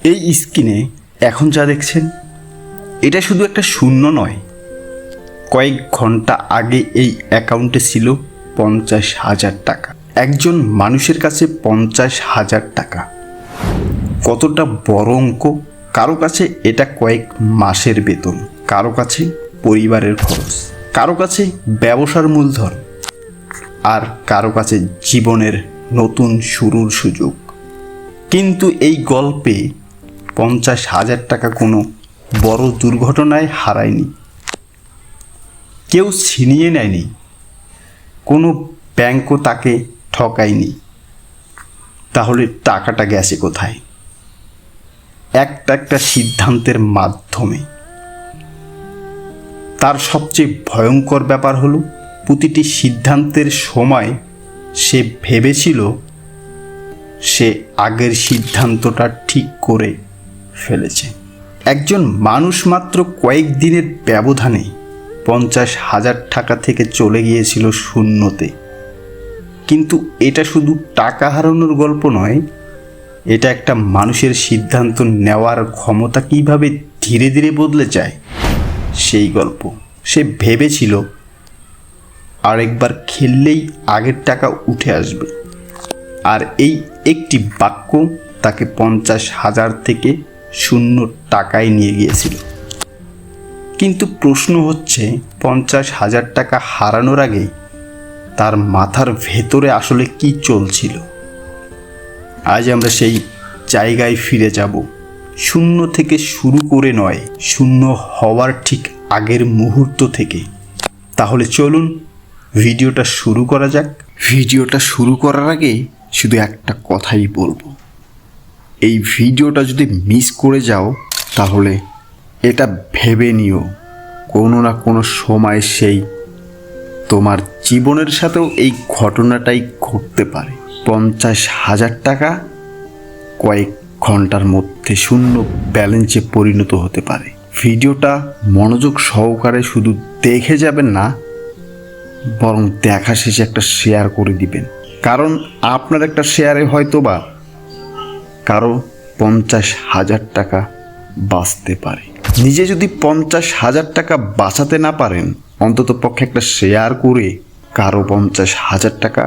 এই স্ক্রিনে এখন যা দেখছেন এটা শুধু একটা শূন্য নয়, কয়েক ঘন্টা আগে এই অ্যাকাউন্টে ছিল 50,000 টাকা। একজন মানুষের কাছে 50,000 টাকা কতটা বড় অঙ্ক। কারো কাছে এটা কয়েক মাসের বেতন, কারো কাছে পরিবারের খরচ, কারো কাছে ব্যবসার মূলধন, আর কারো কাছে জীবনের নতুন শুরুর সুযোগ। কিন্তু এই গল্পে 50,000 টাকা কোনো বড় দুর্ঘটনায় হারায়নি, কেউ ছিনিয়ে নেয়নি, কোনো ব্যাংকও তাকে ঠকায়নি। তাহলে টাকাটা গেছে কোথায়? একটা সিদ্ধান্তের মাধ্যমে। তার সবচেয়ে ভয়ঙ্কর ব্যাপার হলো প্রতিটি সিদ্ধান্তের সময় সে ভেবেছিল সে আগের সিদ্ধান্তটা ঠিক করে ফেলেছে। একজন মানুষ মাত্র কয়েকদিনের ব্যবধানে 50,000 টাকা থেকে চলে গিয়েছিল শূন্যতে। কিন্তু এটা শুধু টাকা হারানোর গল্প নয়, এটা একটা মানুষের সিদ্ধান্ত নেওয়ার ক্ষমতা কিভাবে ধীরে ধীরে বদলে যায় সেই গল্প। সে ভেবেছিল আরেকবার খেললেই আগের টাকা উঠে আসবে, আর এই একটি বাক্য তাকে 50,000 থেকে শূন্য টাকায় নিয়ে গিয়েছিল। কিন্তু প্রশ্ন হচ্ছে, 50,000 টাকা হারানোর আগে তার মাথার ভেতরে আসলে কি চলছিল? আজ আমরা সেই জায়গায় ফিরে যাব, শূন্য থেকে শুরু করে নয়, শূন্য হওয়ার ঠিক আগের মুহূর্ত থেকে। তাহলে চলুন ভিডিওটা শুরু করা যাক। ভিডিওটা শুরু করার আগে শুধু একটা কথাই বলবো, এই ভিডিওটা যদি মিস করে যাও তাহলে এটা ভেবে নিও কোনো না কোনো সময় সেই তোমার জীবনের সাথেও এই ঘটনাটাই ঘটতে পারে। 50,000 টাকা কয়েক ঘন্টার মধ্যে শূন্য ব্যালেন্সে পরিণত হতে পারে। ভিডিওটা মনোযোগ সহকারে শুধু দেখে যাবেন না, বরং দেখা শেষে একটা শেয়ার করে দিবেন, কারণ আপনার একটা শেয়ারে হয়তো বা কারো 50,000 টাকা বাঁচতে পারে। নিজে যদি 50,000 টাকা বাঁচাতে না পারেন, অন্তত পক্ষে একটা শেয়ার করে কারো 50,000 টাকা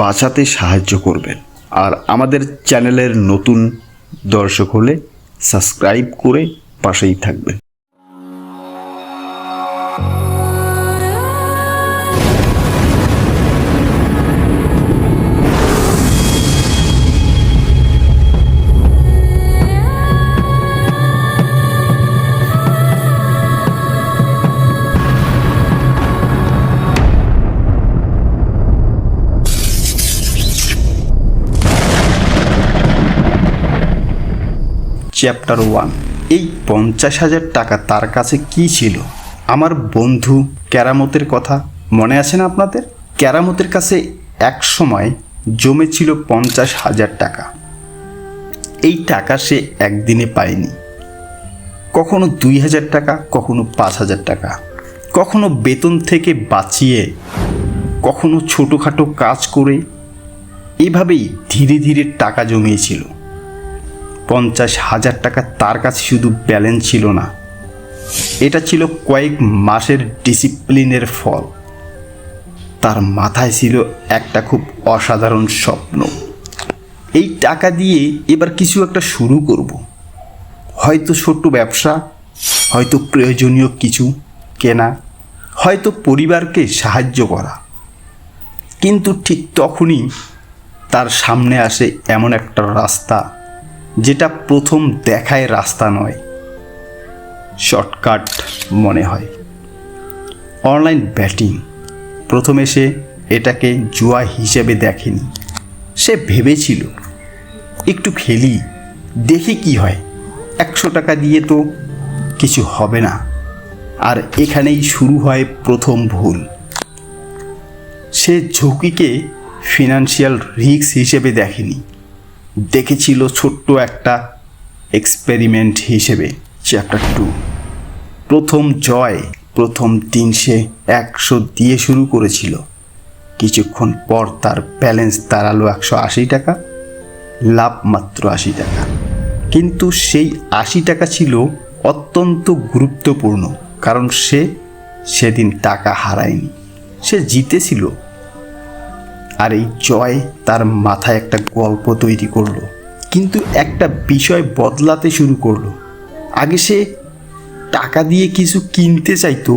বাঁচাতে সাহায্য করবেন। আর আমাদের চ্যানেলের নতুন দর্শক হলে সাবস্ক্রাইব করে পাশেই থাকবেন। চ্যাপ্টার 1। এই 50,000 টাকা তার কাছে কি ছিল? আমার বন্ধু কেরামতের কথা মনে আছে না আপনাদের? কেরামতের কাছে এক সময় জমেছিল 50,000 টাকা। এই টাকা সে একদিনে পায়নি, কখনো 2,000 টাকা, কখনো 5,000 টাকা, কখনো বেতন থেকে বাঁচিয়ে, কখনো ছোটোখাটো কাজ করে। এভাবেই ধীরে ধীরে টাকা জমিয়েছিল। 50,000 টাকা তার কাছে শুধু ব্যালেন্স ছিল না, এটা ছিল কয়েক মাসের ডিসিপ্লিনের ফল। তার মাথায় ছিল একটা খুব অসাধারণ স্বপ্ন, এই টাকা দিয়ে এবার কিছু একটা শুরু করব, হয়তো ছোট্ট ব্যবসা, হয়তো প্রয়োজনীয় কিছু কেনা, হয়তো পরিবারকে সাহায্য করা। কিন্তু ঠিক তখনই তার সামনে আসে এমন একটা রাস্তা যেটা প্রথম দেখায় রাস্তা নয়, শর্টকাট মনে হয়। Online batting. প্রথমে সে এটাকে জুয়া হিসেবে দেখেনি। সে ভেবেছিল একটু খেলি, দেখি কি হয়, 100 টাকা দিয়ে তো কিছু হবে না। আর এখানেই শুরু হয় প্রথম ভুল। সে ঝুঁকিকে ফিনান্সিয়াল রিস্ক হিসেবে দেখেনি, দেখেছিল ছোট্ট একটা এক্সপেরিমেন্ট হিসেবে। চ্যাপ্টার 2। প্রথম জয়। প্রথম দিন সে 100 দিয়ে শুরু করেছিল। কিছুক্ষণ পর তার ব্যালেন্স দাঁড়ালো 180 টাকা, লাভ মাত্র 80 টাকা। কিন্তু সেই 80 টাকা ছিল অত্যন্ত গুরুত্বপূর্ণ, কারণ সে সেদিন টাকা হারায়নি, সে জিতেছিল। আর এই জয় তার মাথায় একটা গল্প তৈরি করলো, কিন্তু একটা বিষয় বদলাতে শুরু করলো। আগে সে টাকা দিয়ে কিছু কিনতে চাইতো,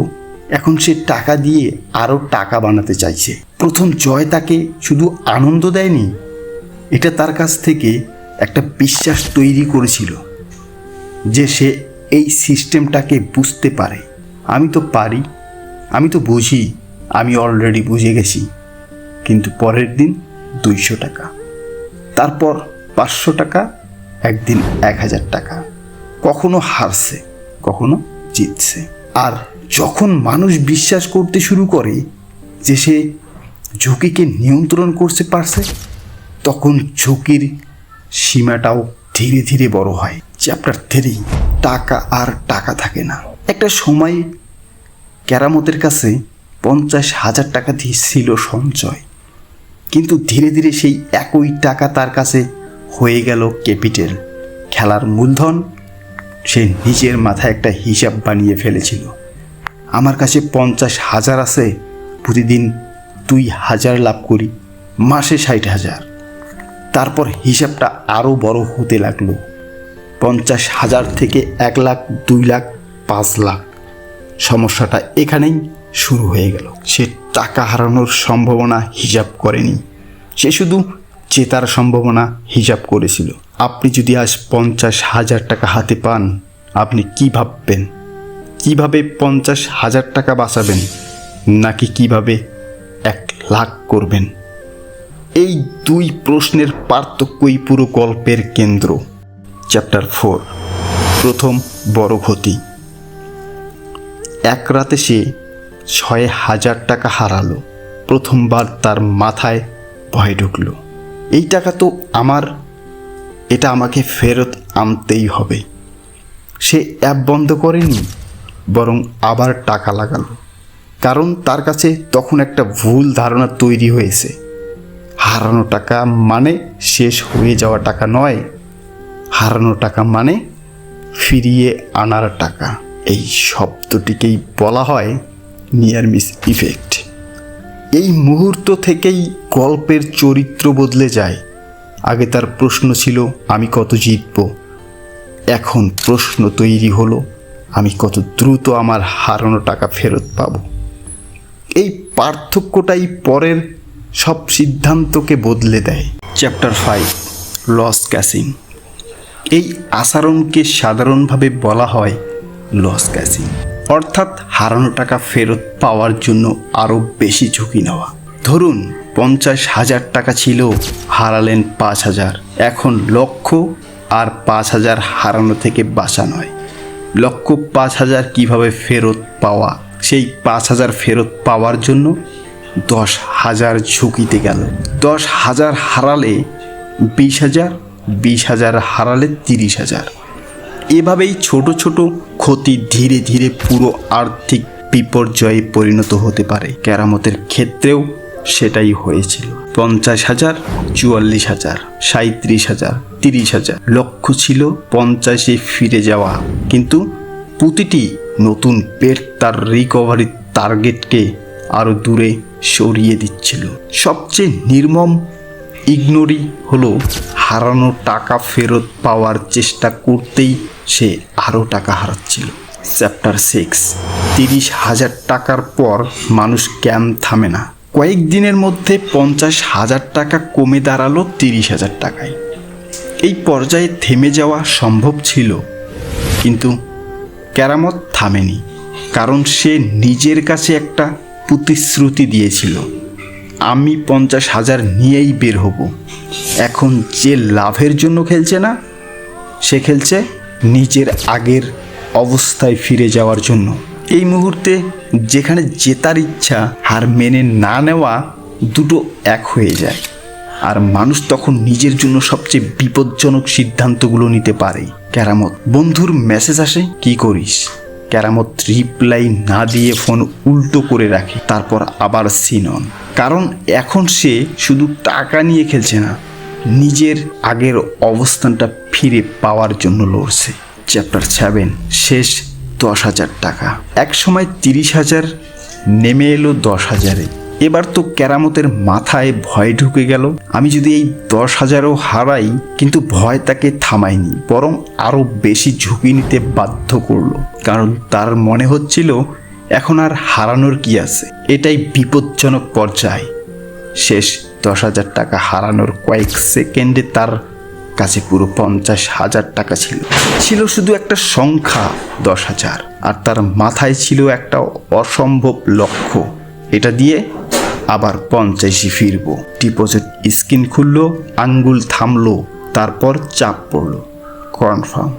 এখন সে টাকা দিয়ে আরও টাকা বানাতে চাইছে। প্রথম জয় তাকে শুধু আনন্দ দেয়নি, এটা তার কাছ থেকে একটা বিশ্বাস তৈরি করেছিল যে সে এই সিস্টেমটাকে বুঝতে পারে। আমি তো পারি, আমি তো বুঝি, আমি অলরেডি বুঝে গেছি। কিন্তু পরের দিন 200 টাকা, তারপর 500 টাকা, একদিন 1000 টাকা। কখনো হারছে, কখনো জিতছে। আর যখন মানুষ বিশ্বাস করতে শুরু করে যে সে ঝুঁকিকে নিয়ন্ত্রণ করতে পারছে, তখন ঝুঁকির সীমাটাও ধীরে ধীরে বড় হয়। চ্যাপ্টার 3, টাকা আর টাকা থাকে না। একটা সময় কেরামতের কাছে 50,000 টাকা ছিল সঞ্চয়, কিন্তু ধীরে ধীরে সেই একই টাকা তার কাছে হয়ে গেল ক্যাপিটাল, খেলার মূলধন। সে নিজের মাথায় একটা হিসাব বানিয়ে ফেলেছিল, আমার কাছে 50,000 আছে, প্রতিদিন 2,000 লাভ করি, মাসে 60,000। তারপর হিসাবটা আরও বড় হতে লাগলো, 50,000 থেকে 1 লাখ, 2 লাখ, 5 লাখ। সমস্যাটা এখানেই শুরু হয়ে গেল। সে টাকা হারানোর সম্ভাবনা হিসাব করেনি, সে শুধু জেতার সম্ভাবনা হিসাব করেছিল। আপনি যদি আজ 50,000 টাকা হাতে পান, আপনি কি ভাববেন? কিভাবে 50,000 টাকা বাঁচাবেন, নাকি কিভাবে 1 লাখ করবেন? এই 2 প্রশ্নের পার্থক্যই পুরো গল্পের কেন্দ্র। চ্যাপ্টার 4, প্রথম বড় ক্ষতি। এক রাতে সে 6,000 টাকা হারালো। প্রথমবার তার মাথায় ভয় ঢুকলো, এই টাকা তো আমার, এটা আমাকে ফেরত আনতেই হবে। সে অ্যাপ বন্ধ করেনি, বরং আবার টাকা লাগালো, কারণ তার কাছে তখন একটা ভুল ধারণা তৈরি হয়েছে, হারানো টাকা মানে শেষ হয়ে যাওয়া টাকা নয়, হারানো টাকা মানে ফিরিয়ে আনার টাকা। এই শব্দটিকেই বলা হয় নিয়ার মিস ইফেক্ট। এই মুহূর্ত থেকেই গল্পের চরিত্র বদলে যায়। আগে তার প্রশ্ন ছিল আমি কত জিতব, এখন প্রশ্ন তৈরি হলো আমি কত দ্রুত আমার হারানো টাকা ফেরত পাব। এই পার্থক্যটাই পরের সব সিদ্ধান্তকে বদলে দেয়। চ্যাপ্টার 5, লস ক্যাশিং। এই আচরণকে সাধারণভাবে বলা হয় লস ক্যাশিং, অর্থাৎ হারানো টাকা ফেরত পাওয়ার জন্য আরও বেশি ঝুঁকি নেওয়া। ধরুন 50,000 টাকা ছিল, হারালেন 5,000। এখন লক্ষ্য আর 5,000 হারানো থেকে বাঁচা নয়, লক্ষ্য 5,000 কীভাবে ফেরত পাওয়া। সেই 5,000 ফেরত পাওয়ার জন্য 10,000 ঝুঁকিতে গেল। 10,000 হারালে 20,000, 20,000 হারালে 30,000। এভাবেই ছোট ছোট ক্ষতি ধীরে ধীরে পুরো আর্থিক বিপর্যয়ে পরিণত হতে পারে। কেরামতের ক্ষেত্রেও সেটাই হয়েছিল। 50,000, 44,000, 37,000, 30,000। লক্ষ্য ছিল 50-এ ফিরে যাওয়া, কিন্তু প্রতিটি নতুন বেট তার রিকভারির টার্গেটকে আরও দূরে সরিয়ে দিচ্ছিল। সবচেয়ে নির্মম ইগনোরই হলো হারানো টাকা ফেরত পাওয়ার চেষ্টা করতেই সে আরও টাকা হারাচ্ছিল। চ্যাপ্টার 6, 30,000 টাকার পর মানুষ কেন থামে না। কয়েকদিনের মধ্যে 50,000 টাকা কমে দাঁড়ালো 30,000 টাকায়। এই পর্যায়ে থেমে যাওয়া সম্ভব ছিল, কিন্তু কেরামত থামেনি, কারণ সে নিজের কাছে একটা প্রতিশ্রুতি দিয়েছিল, আমি 50,000 নিয়েই বের হব। এখন যে লাভের জন্য খেলছে না, সে খেলছে নিজের আগের অবস্থায় ফিরে যাওয়ার জন্য। এই মুহূর্তে যেখানে জেতার ইচ্ছা, হার মেনে না নেওয়া, দুটো এক হয়ে যায়। আর মানুষ তখন নিজের জন্য সবচেয়ে বিপজ্জনক সিদ্ধান্তগুলো নিতে পারে। কেরামত, বন্ধুর মেসেজ আসে, কি করিস? কেরামত রিপ্লাই না দিয়ে ফোন উল্টো করে রাখে, তারপর আবার সিন অন। কারণ এখন সে শুধু টাকা নিয়ে খেলছে না, নিজের আগের অবস্থানটা ফিরে পাওয়ার জন্য লড়ছে। চ্যাপ্টার 7, শেষ 10,000 টাকা। এক সময় 30,000 নেমে এলো 10,000-এ। এবার তো কেরামতের মাথায় ভয় ঢুকে গেল, আমি যদি এই 10,000ও হারাই। কিন্তু ভয় তাকে থামায়নি, বরং আরও বেশি ঝুঁকি নিতে বাধ্য করলো। কারণ তার মনে হচ্ছিল এখন আর হারানোর কি আছে, এটাই বিপজ্জনক পর্যায়। শেষ 10,000 টাকা হারানোর কয়েক সেকেন্ডে তার কাছে পুরো 50,000 টাকা ছিল শুধু একটা সংখ্যা 10,000। আর তার মাথায় ছিল একটা অসম্ভব লক্ষ্য, এটা দিয়ে আবার 50-এ ফিরবো। ডিপোজিট স্ক্রিন খুললো, আঙ্গুল থামলো, তারপর চাপ পড়লো, কনফার্ম।